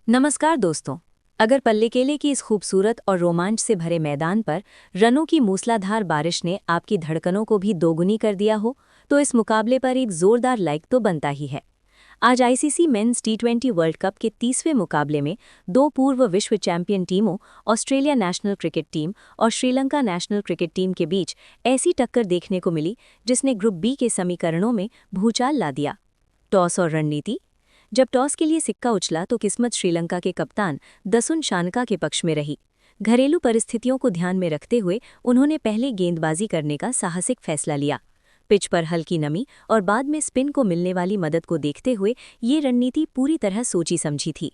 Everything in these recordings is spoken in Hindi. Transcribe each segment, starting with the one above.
नमस्कार दोस्तों। अगर पल्लेकेले की इस खूबसूरत और रोमांच से भरे मैदान पर रनों की मूसलाधार बारिश ने आपकी धड़कनों को भी दोगुनी कर दिया हो, तो इस मुकाबले पर एक जोरदार लाइक तो बनता ही है। आज आईसीसी मेंस टी20 वर्ल्ड कप के 30वें मुकाबले में दो पूर्व विश्व चैंपियन टीमों ऑस्ट्रेलिया नेशनल क्रिकेट टीम और श्रीलंका नेशनल क्रिकेट टीम के बीच ऐसी टक्कर देखने को मिली जिसने ग्रुप बी के समीकरणों में भूचाल ला दिया। टॉस और रणनीति। जब टॉस के लिए सिक्का उछला तो किस्मत श्रीलंका के कप्तान दसुन शानका के पक्ष में रही। घरेलू परिस्थितियों को ध्यान में रखते हुए उन्होंने पहले गेंदबाजी करने का साहसिक फैसला लिया। पिच पर हल्की नमी और बाद में स्पिन को मिलने वाली मदद को देखते हुए ये रणनीति पूरी तरह सोची समझी थी।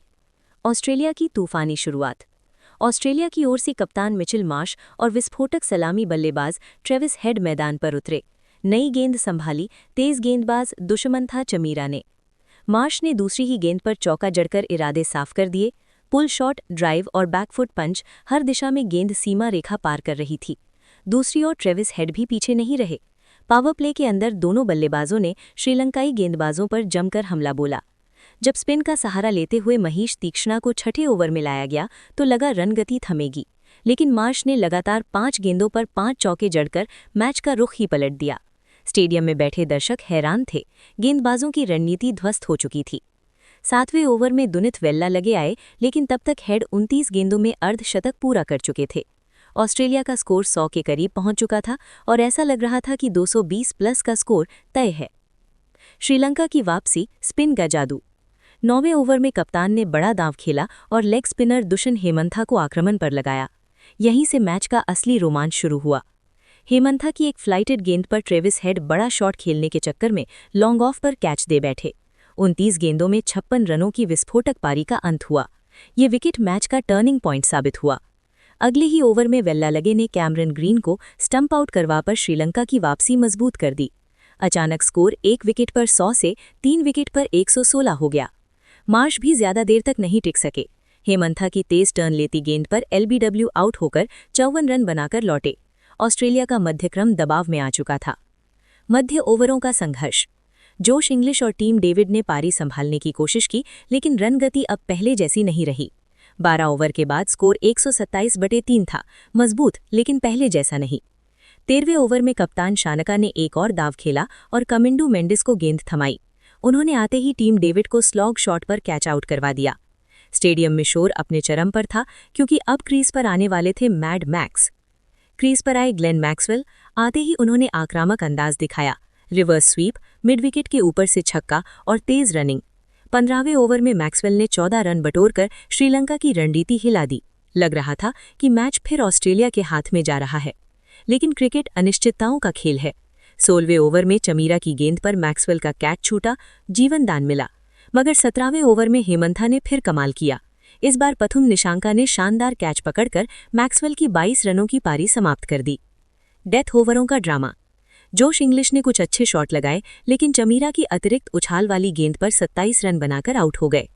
ऑस्ट्रेलिया की तूफानी शुरुआत। ऑस्ट्रेलिया की ओर से कप्तान मिचेल मार्श और विस्फोटक सलामी बल्लेबाज ट्रेविस हेड मैदान पर उतरे। नई गेंद संभाली तेज गेंदबाज दुष्मंथा चमीरा ने। मार्श ने दूसरी ही गेंद पर चौका जड़कर इरादे साफ कर दिए। पुल शॉट, ड्राइव और बैकफुट पंच, हर दिशा में गेंद सीमा रेखा पार कर रही थी। दूसरी ओर ट्रेविस हेड भी पीछे नहीं रहे। पावर प्ले के अंदर दोनों बल्लेबाजों ने श्रीलंकाई गेंदबाजों पर जमकर हमला बोला। जब स्पिन का सहारा लेते हुए महीश तीक्ष्णा को छठे ओवर में लाया गया तो लगा रन गति थमेगी, लेकिन मार्श ने लगातार 5 गेंदों पर 5 चौके जड़कर मैच का रुख ही पलट दिया। स्टेडियम में बैठे दर्शक हैरान थे। गेंदबाजों की रणनीति ध्वस्त हो चुकी थी। 7वें ओवर में दुनित वेल्ला लगे आए, लेकिन तब तक हेड 29 गेंदों में अर्धशतक पूरा कर चुके थे। ऑस्ट्रेलिया का स्कोर 100 के करीब पहुंच चुका था और ऐसा लग रहा था कि 220 प्लस का स्कोर तय है। श्रीलंका की वापसी, स्पिन का जादू। 9वें ओवर में कप्तान ने बड़ा दांव खेला और लेग स्पिनर दुष्यंत हेमंथा को आक्रमण पर लगाया। यहीं से मैच का असली रोमांच शुरू हुआ। हेमंथा की एक फ्लाइटेड गेंद पर ट्रेविस हेड बड़ा शॉट खेलने के चक्कर में लॉन्ग ऑफ पर कैच दे बैठे। 29 गेंदों में 56 रनों की विस्फोटक पारी का अंत हुआ। ये विकेट मैच का टर्निंग पॉइंट साबित हुआ। अगले ही ओवर में वेल्ला लगे ने कैमरन ग्रीन को स्टंप आउट करवाकर श्रीलंका की वापसी मजबूत कर दी। अचानक स्कोर 1 विकेट पर 100 से 3 विकेट पर 116 हो गया। मार्श भी ज्यादा देर तक नहीं टिक सके। हेमंथा की तेज टर्न लेती गेंद पर एलबीडब्ल्यू आउट होकर 54 रन बनाकर लौटे। ऑस्ट्रेलिया का मध्यक्रम दबाव में आ चुका था। मध्य ओवरों का संघर्ष। जोश इंग्लिश और टीम डेविड ने पारी संभालने की कोशिश की, लेकिन रन गति अब पहले जैसी नहीं रही। 12 ओवर के बाद स्कोर 127/3 था, मजबूत लेकिन पहले जैसा नहीं। 13वें ओवर में कप्तान शानका ने एक और दाव खेला और कमिंडू मेंडिस को गेंद थमाई। उन्होंने आते ही टीम डेविड को स्लॉग शॉट पर कैच आउट करवा दिया। स्टेडियम में शोर अपने चरम पर था, क्योंकि अब क्रीज पर आने वाले थे मैड मैक्स। क्रीज पर आए ग्लेन मैक्सवेल। आते ही उन्होंने आक्रामक अंदाज दिखाया। रिवर्स स्वीप, मिड विकेट के ऊपर से छक्का और तेज रनिंग। 15वें ओवर में मैक्सवेल ने 14 रन बटोरकर श्रीलंका की रणनीति हिला दी। लग रहा था कि मैच फिर ऑस्ट्रेलिया के हाथ में जा रहा है, लेकिन क्रिकेट अनिश्चितताओं का खेल है। 16वें ओवर में चमीरा की गेंद पर मैक्सवेल का कैच छूटा, जीवनदान मिला। मगर 17वें ओवर में हेमंथा ने फिर कमाल किया। इस बार पथुम निशांका ने शानदार कैच पकड़कर मैक्सवेल की 22 रनों की पारी समाप्त कर दी। डेथ ओवरों का ड्रामा। जोश इंग्लिश ने कुछ अच्छे शॉट लगाए, लेकिन चमीरा की अतिरिक्त उछाल वाली गेंद पर 27 रन बनाकर आउट हो गए।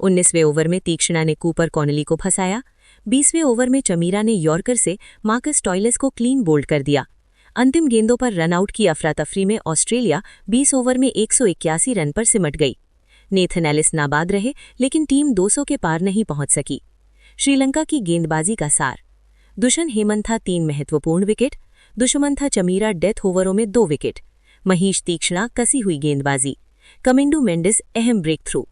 19वें ओवर में तीक्ष्णा ने कूपर कॉनली को फंसाया। 20वें ओवर में चमीरा ने यॉर्कर से मार्कस टॉयलेस को क्लीन बोल्ड कर दिया। अंतिम गेंदों पर रन आउट की अफरा तफरी में ऑस्ट्रेलिया 20 ओवर में 181 रन पर सिमट गई। नेथन एलिस नाबाद रहे, लेकिन टीम 200 के पार नहीं पहुंच सकी। श्रीलंका की गेंदबाजी का सार। दुष्यंत हेमंथा 3 महत्वपूर्ण विकेट, दुष्मंथा चमीरा डेथ ओवरों में 2 विकेट, महीश तीक्ष्णा कसी हुई गेंदबाजी, कमिंडू मेंडिस अहम ब्रेक थ्रू।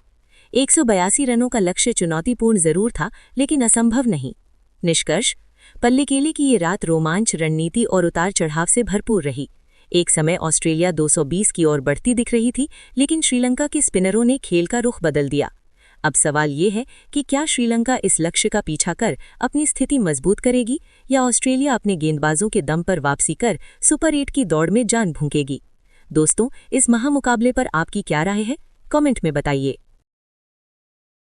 182 रनों का लक्ष्य चुनौतीपूर्ण जरूर था, लेकिन असंभव नहीं। निष्कर्ष, पल्लेकेले की ये रात रोमांच, रणनीति और उतार चढ़ाव से भरपूर रही। एक समय ऑस्ट्रेलिया 220 की ओर बढ़ती दिख रही थी, लेकिन श्रीलंका के स्पिनरों ने खेल का रुख बदल दिया। अब सवाल ये है कि क्या श्रीलंका इस लक्ष्य का पीछा कर अपनी स्थिति मजबूत करेगी, या ऑस्ट्रेलिया अपने गेंदबाजों के दम पर वापसी कर सुपर 8 की दौड़ में जान भूंकेगी। दोस्तों, इस महामुकाबले पर आपकी क्या राय है? कमेंट में बताइए।